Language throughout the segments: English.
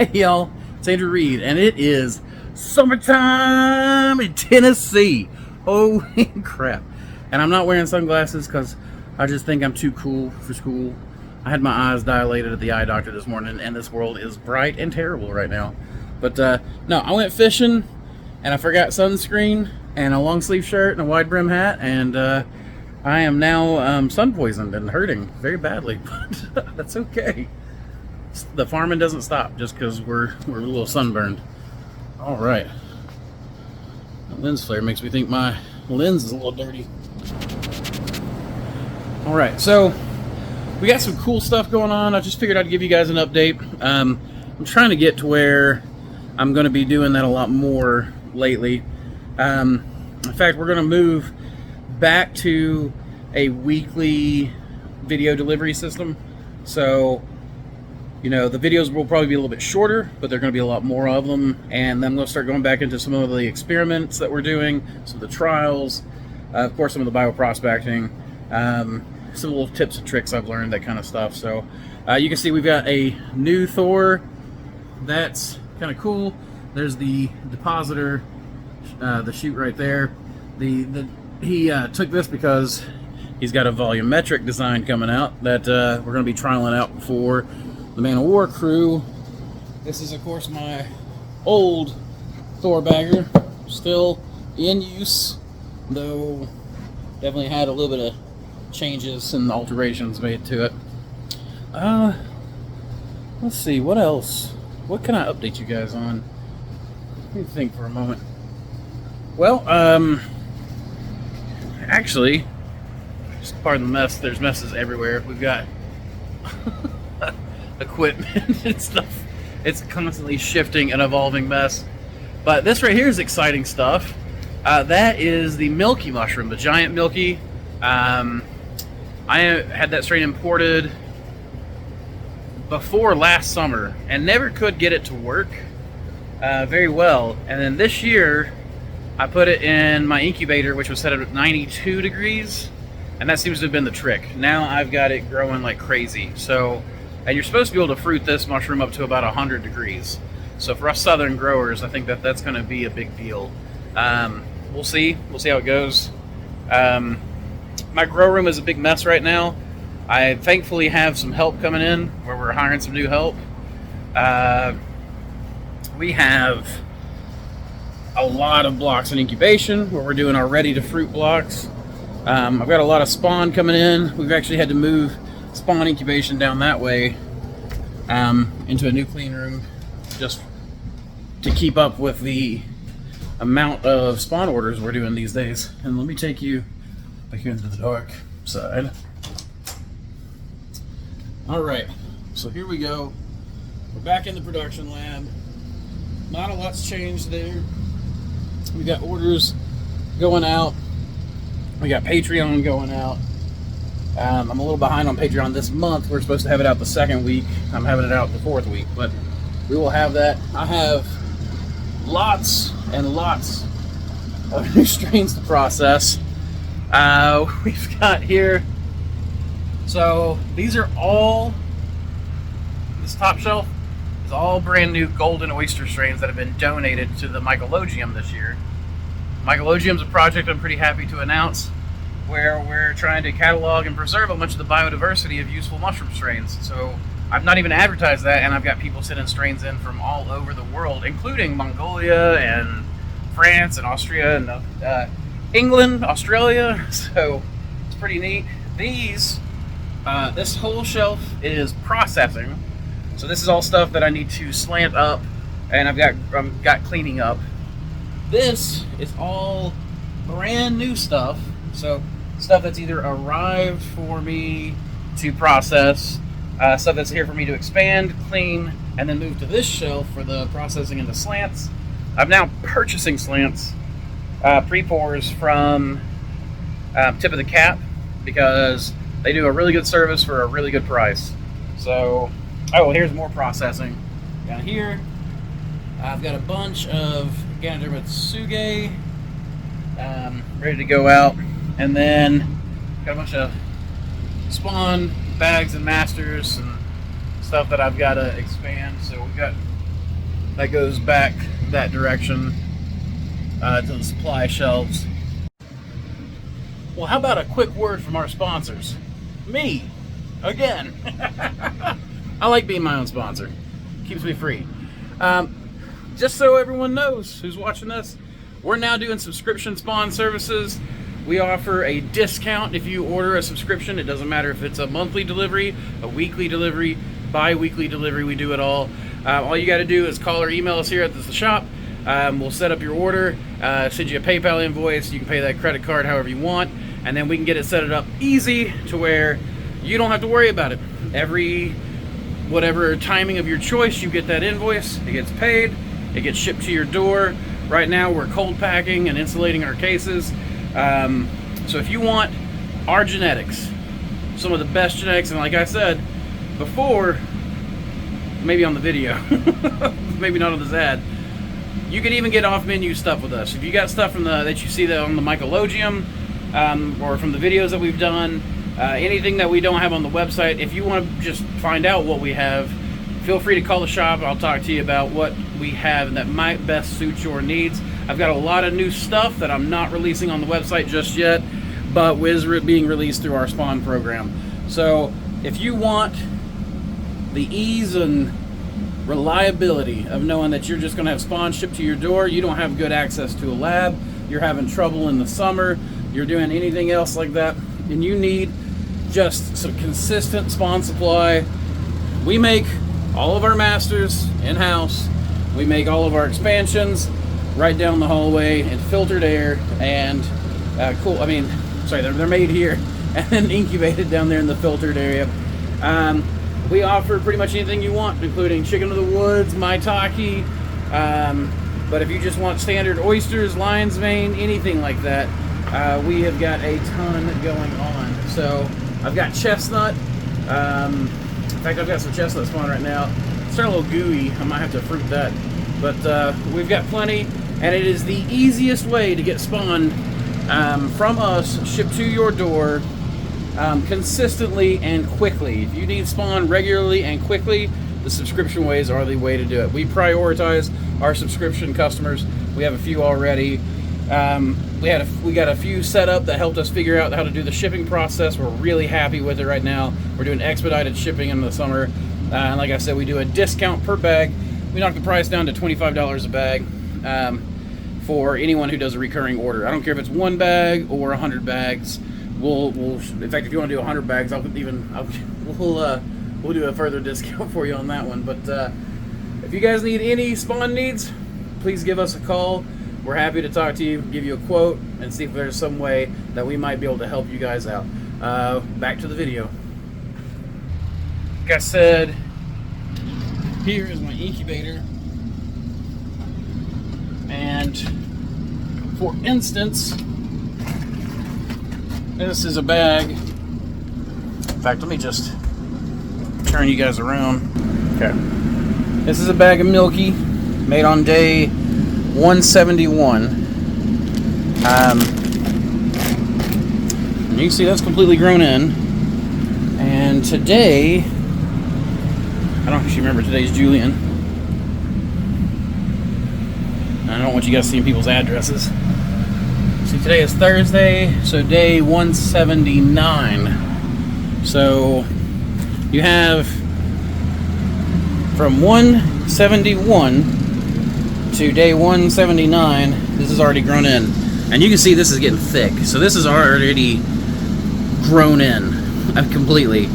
Hey y'all, it's Andrew Reed, and it is summertime in Tennessee. Holy crap. And I'm not wearing sunglasses because I just think I'm too cool for school. I had my eyes dilated at the eye doctor this morning, and this world is bright and terrible right now. But no, I went fishing, and I forgot sunscreen, and a long sleeve shirt, and a wide brim hat, and I am now sun poisoned and hurting very badly, but that's okay. The farming doesn't stop just because we're a little sunburned. All right. The lens flare makes me think my lens is a little dirty. All right, so we got some cool stuff going on. I just figured I'd give you guys an update. I'm trying to get to where I'm going to be doing that a lot more lately. In fact, we're going to move back to a weekly video delivery system. So, you know, the videos will probably be a little bit shorter, but they're going to be a lot more of them. And then I'm going to start going back into some of the experiments that we're doing, some of the trials, of course, some of the bioprospecting, some little tips and tricks I've learned, that kind of stuff. So you can see we've got a new Thor. That's kind of cool. There's the depositor, the chute right there. He took this because he's got a volumetric design coming out that we're going to be trialing out for the Man of War crew. This is, of course, my old Thor bagger, still in use, though definitely had a little bit of changes and alterations made to it. Let's see, what else? What can I update you guys on? Let me think for a moment. Well, actually, just pardon the mess, there's messes everywhere. We've got equipment and stuff. It's constantly shifting and evolving mess. But this right here is exciting stuff. That is the milky mushroom, the giant milky. I had that strain imported before last summer and never could get it to work very well. And then this year, I put it in my incubator, which was set at 92 degrees, and that seems to have been the trick. Now I've got it growing like crazy. So, and you're supposed to be able to fruit this mushroom up to about 100 degrees. So for us southern growers, I think that's going to be a big deal. We'll see how it goes. My grow room is a big mess right now. I thankfully have some help coming in, where we're hiring some new help. We have a lot of blocks in incubation where we're doing our ready to fruit blocks. I've got a lot of spawn coming in. We've actually had to move spawn incubation down that way into a new clean room just to keep up with the amount of spawn orders we're doing these days. And let me take you back here into the dark side. All right, so here we go. We're back in the production lab. Not a lot's changed there. We got orders going out. We got Patreon going out. I'm a little behind on Patreon this month. We're supposed to have it out the second week. I'm having it out the fourth week, but we will have that. I have lots and lots of new strains to process. We've got here, so these are all, this top shelf is all brand new golden oyster strains that have been donated to the Mycologeum this year. Mycologeum is a project I'm pretty happy to announce, where we're trying to catalog and preserve a bunch of the biodiversity of useful mushroom strains. So I've not even advertised that, and I've got people sending strains in from all over the world, including Mongolia and France and Austria and England, Australia. So it's pretty neat. These, this whole shelf is processing. So this is all stuff that I need to slant up, and I've got cleaning up. This is all brand new stuff. So stuff that's either arrived for me to process, stuff that's here for me to expand, clean, and then move to this shelf for the processing into slants. I'm now purchasing slants, pre-pours from Tip of the Cap, because they do a really good service for a really good price. So, oh, here's more processing. Down here, I've got a bunch of Ganoderma tsugae ready to go out. And then got a bunch of spawn bags and masters and stuff that I've got to expand. So we've got that goes back that direction to the supply shelves. Well, how about a quick word from our sponsors? Me, again. I like being my own sponsor. Keeps me free. Just so everyone knows who's watching this, we're now doing subscription spawn services. We offer a discount if you order a subscription. It doesn't matter if it's a monthly delivery, a weekly delivery, bi-weekly delivery, we do it all. All you got to do is call or email us here at the shop. We'll set up your order, send you a PayPal invoice. You can pay that credit card however you want, and then we can get it set up easy to where you don't have to worry about it. Every whatever timing of your choice, you get that invoice, it gets paid, it gets shipped to your door. Right now we're cold packing and insulating our cases. So if you want our genetics, some of the best genetics, and like I said before, maybe on the video, maybe not on this ad, you can even get off-menu stuff with us. If you got stuff from that you see on the Mycologeum, or from the videos that we've done, anything that we don't have on the website, if you want to just find out what we have, feel free to call the shop. I'll talk to you about what we have that might best suit your needs. I've got a lot of new stuff that I'm not releasing on the website just yet, but is being released through our spawn program. So if you want the ease and reliability of knowing that you're just going to have spawn shipped to your door, you don't have good access to a lab, you're having trouble in the summer, you're doing anything else like that, and you need just some consistent spawn supply, we make all of our masters in-house. We make all of our expansions right down the hallway in filtered air and they're made here and then incubated down there in the filtered area. We offer pretty much anything you want, including chicken of the woods, maitake, but if you just want standard oysters, lion's mane, anything like that, we have got a ton going on. So I've got chestnut. In fact, I've got some chestnut spawn right now. It's starting a little gooey. I might have to fruit that. But we've got plenty, and it is the easiest way to get spawn from us shipped to your door consistently and quickly. If you need spawn regularly and quickly, the subscription ways are the way to do it. We prioritize our subscription customers. We have a few already. We got a few set up that helped us figure out how to do the shipping process. We're really happy with it right now. We're doing expedited shipping in the summer. And like I said, we do a discount per bag. We knock the price down to $25 a bag for anyone who does a recurring order. I don't care if it's 1 bag or 100 bags. We'll in fact, if you want to do 100 bags, we'll do a further discount for you on that one. But if you guys need any spawn needs, please give us a call. We're happy to talk to you, give you a quote, and see if there's some way that we might be able to help you guys out. Back to the video. Like I said, here is my incubator. And for instance, this is a bag. In fact, let me just turn you guys around. Okay. This is a bag of Milky made on day 171. You can see that's completely grown in. And today, I don't actually remember today's Julian. I don't want you guys seeing people's addresses. See, today is Thursday, so day 179. So you have from 171 to day 179, this is already grown in. And you can see this is getting thick. So this is already grown in completely.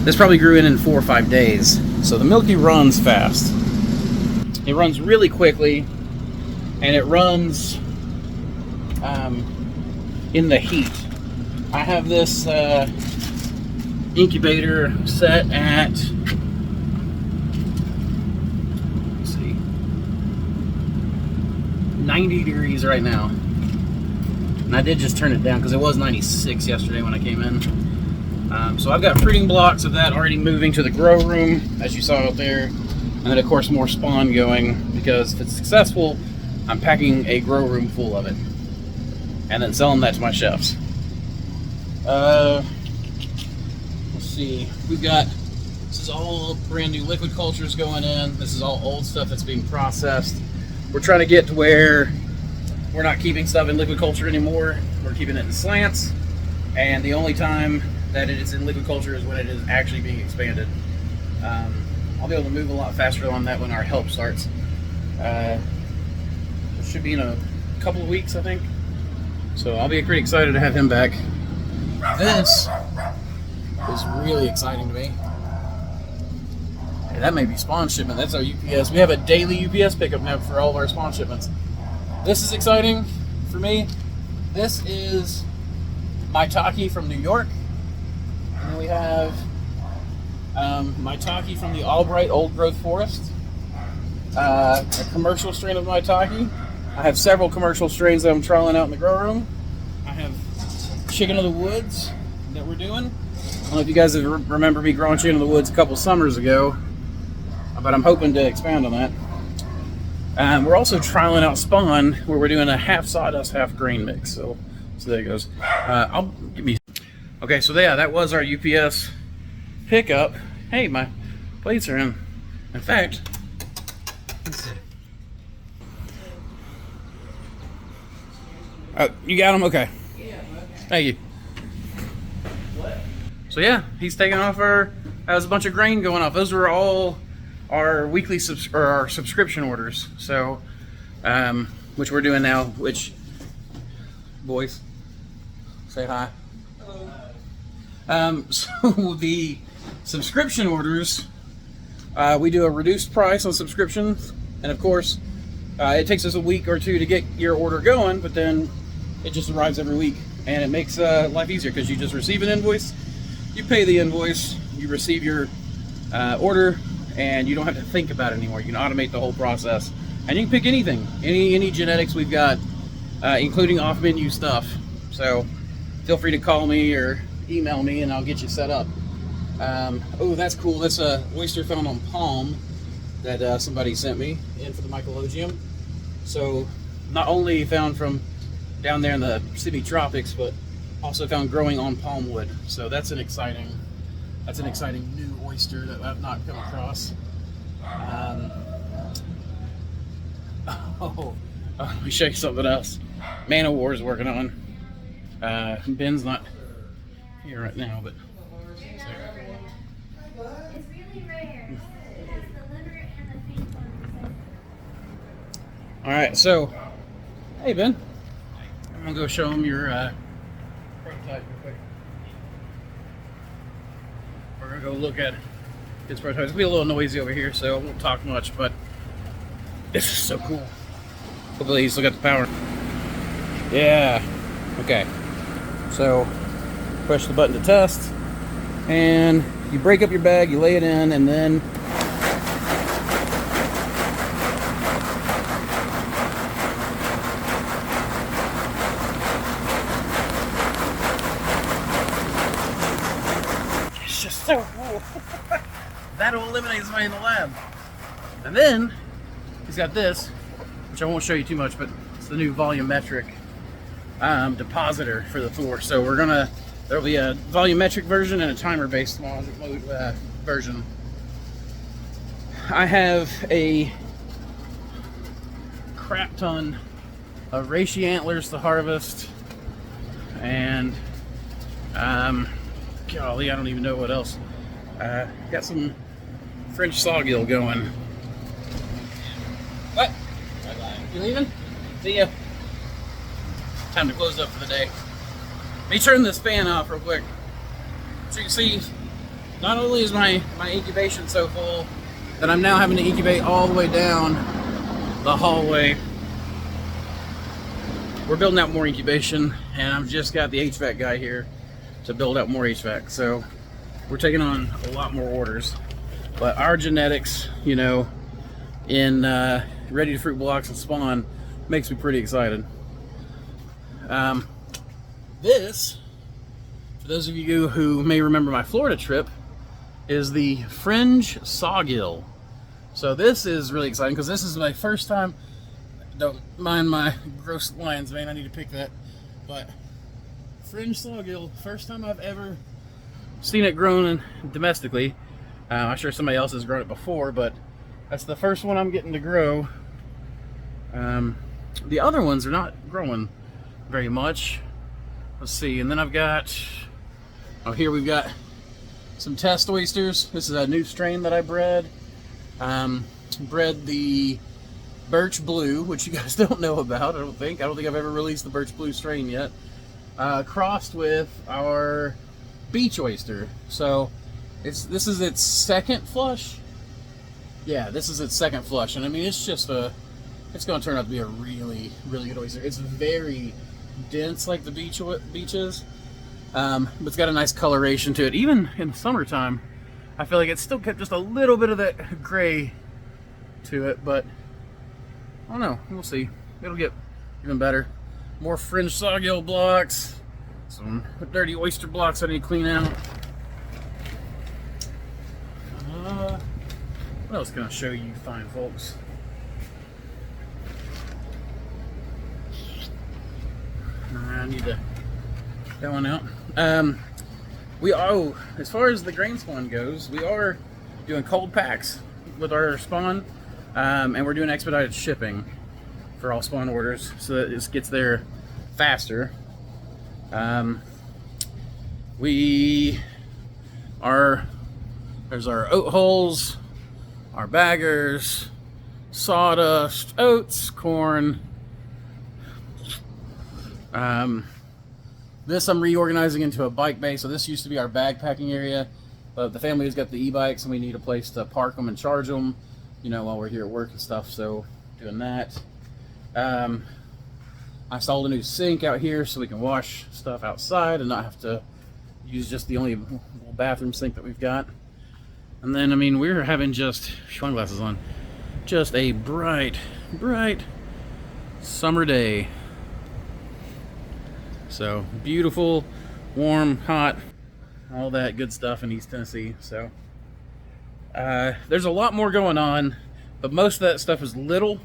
This probably grew in 4 or 5 days. So the Milky runs fast. It runs really quickly, and it runs in the heat. I have this incubator set at, 90 degrees right now, and I did just turn it down because it was 96 yesterday when I came in. So I've got fruiting blocks of that already moving to the grow room, as you saw out there, and then of course more spawn going, because if it's successful, I'm packing a grow room full of it and then selling that to my chefs. Let's see, we've got, this is all brand new liquid cultures going in. This is all old stuff that's being processed. We're trying to get to where we're not keeping stuff in liquid culture anymore. We're keeping it in slants, and the only time that it is in liquid culture is when it is actually being expanded. I'll be able to move a lot faster on that when our help starts. It should be in a couple of weeks, I think. So I'll be pretty excited to have him back. This is really exciting to me. Hey, that may be spawn shipment. That's our UPS. We have a daily UPS pickup now for all of our spawn shipments. This is exciting for me. This is Maitake from New York. And then we have Maitake from the Albright Old Growth Forest. A commercial strain of Maitake. I have several commercial strains that I'm trialing out in the grow room. I have Chicken of the Woods that we're doing. I don't know if you guys remember me growing Chicken of the Woods a couple summers ago, but I'm hoping to expand on that. We're also trialing out Spawn, where we're doing a half sawdust, half grain mix. So there it goes. Okay, so yeah, that was our UPS pickup. Hey, my plates are in. In fact, let's see. Oh, you got them? Okay. Thank you. So yeah, he's taking off our. Has a bunch of grain going off. Those were all our weekly our subscription orders. So, which we're doing now. Which, boys, say hi. Hello. So the subscription orders, we do a reduced price on subscriptions, and of course, it takes us a week or two to get your order going, but then it just arrives every week, and it makes life easier because you just receive an invoice, you pay the invoice, you receive your order, and you don't have to think about it anymore. You can automate the whole process, and you can pick anything, any genetics we've got, including off-menu stuff. So feel free to call me or email me, and I'll get you set up. Oh, that's cool. That's a oyster found on palm that somebody sent me in for the Mycologeum. So not only found from down there in the semi-tropics, but also found growing on palm wood. So that's an exciting new oyster that I've not come across. Let me show you something else. Man of War is working on. Ben's not here right now, but It's really rare. It has the liver and the pink one. all right. So, hey Ben, I'm gonna go show him your prototype real quick. We're gonna go look at his prototype. It's gonna be a little noisy over here, so I won't talk much. But this is so cool. Hopefully, he's still got the power. Yeah. Okay. So, push the button to test, and you break up your bag, you lay it in, and then it's just so cool. That'll eliminate somebody in the lab. And then he's got this, which I won't show you too much, but it's the new volumetric depositor for the floor. So there'll be a volumetric version and a timer-based version. I have a crap ton of reishi antlers to harvest, and golly, I don't even know what else. Got some French sawgill going. What? You leaving? See ya. Time to close up for the day. Let me turn this fan off real quick. So you can see, not only is my incubation so full that I'm now having to incubate all the way down the hallway. We're building out more incubation, and I've just got the HVAC guy here to build out more HVAC. So we're taking on a lot more orders. But our genetics, you know, in ready to fruit blocks and spawn makes me pretty excited. This, for those of you who may remember my Florida trip, is the fringe sawgill. So this is really exciting because this is my first time. Don't mind my gross lion's mane, I need to pick that. But fringe sawgill, first time I've ever seen it grown domestically. I'm sure somebody else has grown it before, but that's the first one I'm getting to grow. The other ones are not growing very much. Let's see, and then I've got, oh, here we've got some test oysters. This is a new strain that I bred. Bred the birch blue, which you guys don't know about, I don't think. I've ever released the birch blue strain yet. Crossed with our beach oyster. So this is its second flush. Yeah, this is its second flush, and I mean, it's going to turn out to be a really, really good oyster. It's very dense like the beaches, but it's got a nice coloration to it. Even in the summertime, I feel like it's still kept just a little bit of that gray to it, but I don't know. We'll see. It'll get even better. More fringe sawgill blocks, some dirty oyster blocks I need to clean out. What else can I show you fine folks? I need to that one out. As far as the grain spawn goes, we are doing cold packs with our spawn, and we're doing expedited shipping for all spawn orders, so that it gets there faster. There's our oat hulls, our baggers, sawdust, oats, corn. This I'm reorganizing into a bike bay. So this used to be our bag packing area, but the family has got the e-bikes and we need a place to park them and charge them, you know, while we're here at work and stuff. So doing that. I installed a new sink out here so we can wash stuff outside and not have to use just the only little bathroom sink that we've got. And then, I mean, we're having just sunglasses on, just a bright summer day. So beautiful, warm, hot, all that good stuff in East Tennessee. So there's a lot more going on, but most of that stuff is little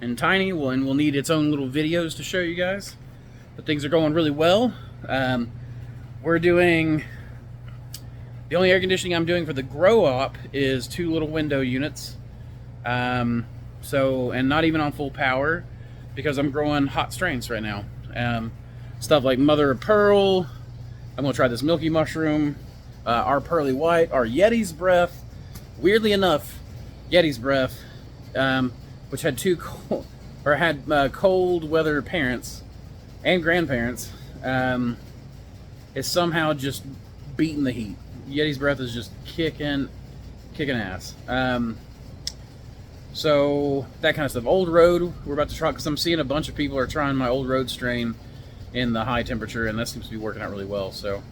and tiny, and we'll need its own little videos to show you guys. But things are going really well. We're doing, the only air conditioning I'm doing for the grow op is 2 little window units. And not even on full power, because I'm growing hot strains right now. Stuff like mother of pearl. I'm gonna try this milky mushroom, our pearly white, our Yeti's breath. Weirdly enough, Yeti's breath, which had cold weather parents and grandparents, is somehow just beating the heat. Yeti's breath is just kicking ass. So that kind of stuff. Old road, we're about to try, because I'm seeing a bunch of people are trying my old road strain in the high temperature, and that seems to be working out really well. So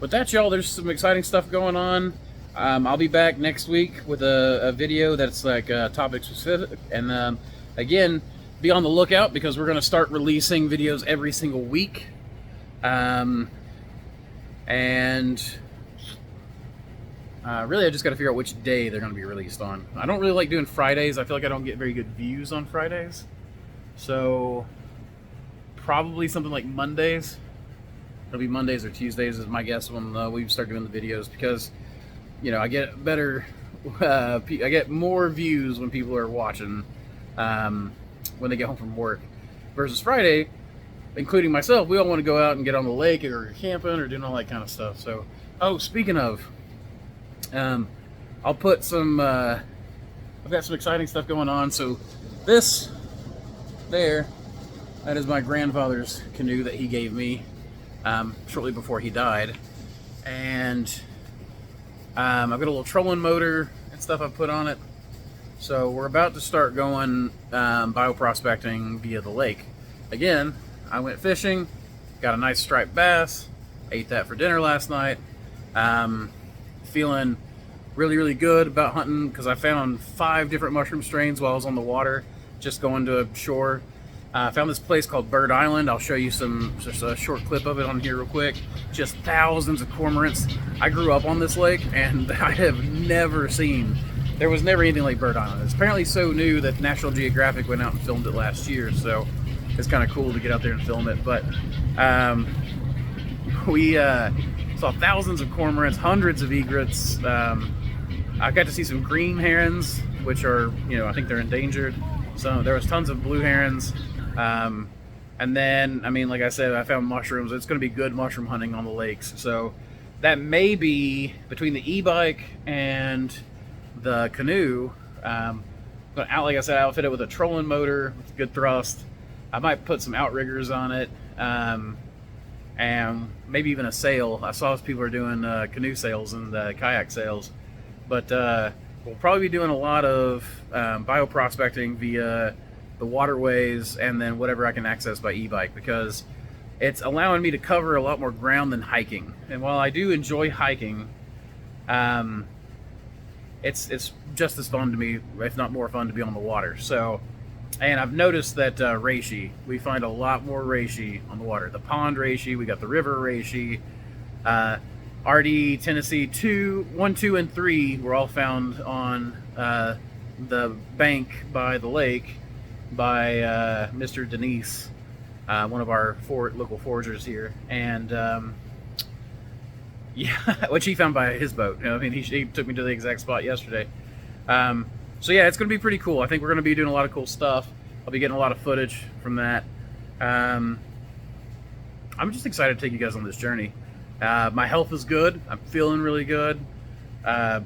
with that, y'all, there's some exciting stuff going on. I'll be back next week with a video that's like topic specific, and again, be on the lookout, because we're going to start releasing videos every single week. Really, I just got to figure out which day they're going to be released on. I don't really like doing Fridays. I feel like I don't get very good views on Fridays. So probably something like Mondays. It'll be Mondays or Tuesdays is my guess when we start doing the videos, because, you know, I get better, I get more views when people are watching when they get home from work, versus Friday, including myself. We all want to go out and get on the lake or camping or doing all that kind of stuff. So, oh, speaking of, I'll put some, I've got some exciting stuff going on. So this there, that is my grandfather's canoe that he gave me shortly before he died. And I've got a little trolling motor and stuff I've put on it. So we're about to start going bioprospecting via the lake. Again, I went fishing, got a nice striped bass, ate that for dinner last night. Feeling really, really good about hunting, because I found 5 different mushroom strains while I was on the water, just going to shore. I found this place called Bird Island. I'll show you just a short clip of it on here real quick. Just thousands of cormorants. I grew up on this lake, and I have never seen, there was never anything like Bird Island. It's apparently so new that National Geographic went out and filmed it last year, so it's kind of cool to get out there and film it. But we Saw thousands of cormorants, hundreds of egrets. I got to see some green herons, which are, I think they're endangered. So there was tons of blue herons. And then, like I said, I found mushrooms. It's going to be good mushroom hunting on the lakes. So that may be between the e-bike and the canoe. But like I said, outfit it with a trolling motor with good thrust. I might put some outriggers on it, and maybe even a sail. I saw people are doing canoe sails and kayak sails. But we'll probably be doing a lot of bioprospecting via the waterways and then whatever I can access by e-bike, because it's allowing me to cover a lot more ground than hiking. And while I do enjoy hiking, it's just as fun to me, if not more fun, to be on the water. So, and I've noticed that reishi, we find a lot more reishi on the water. The pond reishi, we got the river reishi. RD Tennessee 1, 2, and 3 were all found on the bank by the lake by Mr. Denise, one of our local foragers here, and yeah, which he found by his boat. He took me to the exact spot yesterday. So yeah, it's going to be pretty cool. I think we're going to be doing a lot of cool stuff. I'll be getting a lot of footage from that. I'm just excited to take you guys on this journey. My health is good. I'm feeling really good. I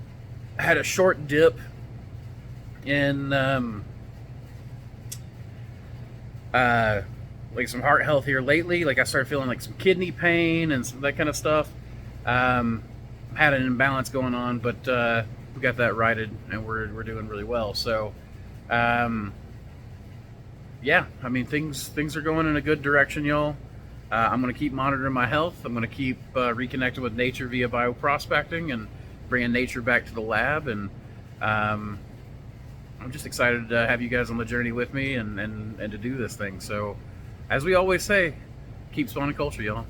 had a short dip in like some heart health here lately. Like I started feeling like some kidney pain and that kind of stuff. Had an imbalance going on, but we got that righted and we're doing really well. So yeah, things are going in a good direction, y'all. I'm going to keep monitoring my health. I'm going to keep reconnecting with nature via bioprospecting and bringing nature back to the lab. And I'm just excited to have you guys on the journey with me and to do this thing. So, as we always say, keep spawning culture, y'all.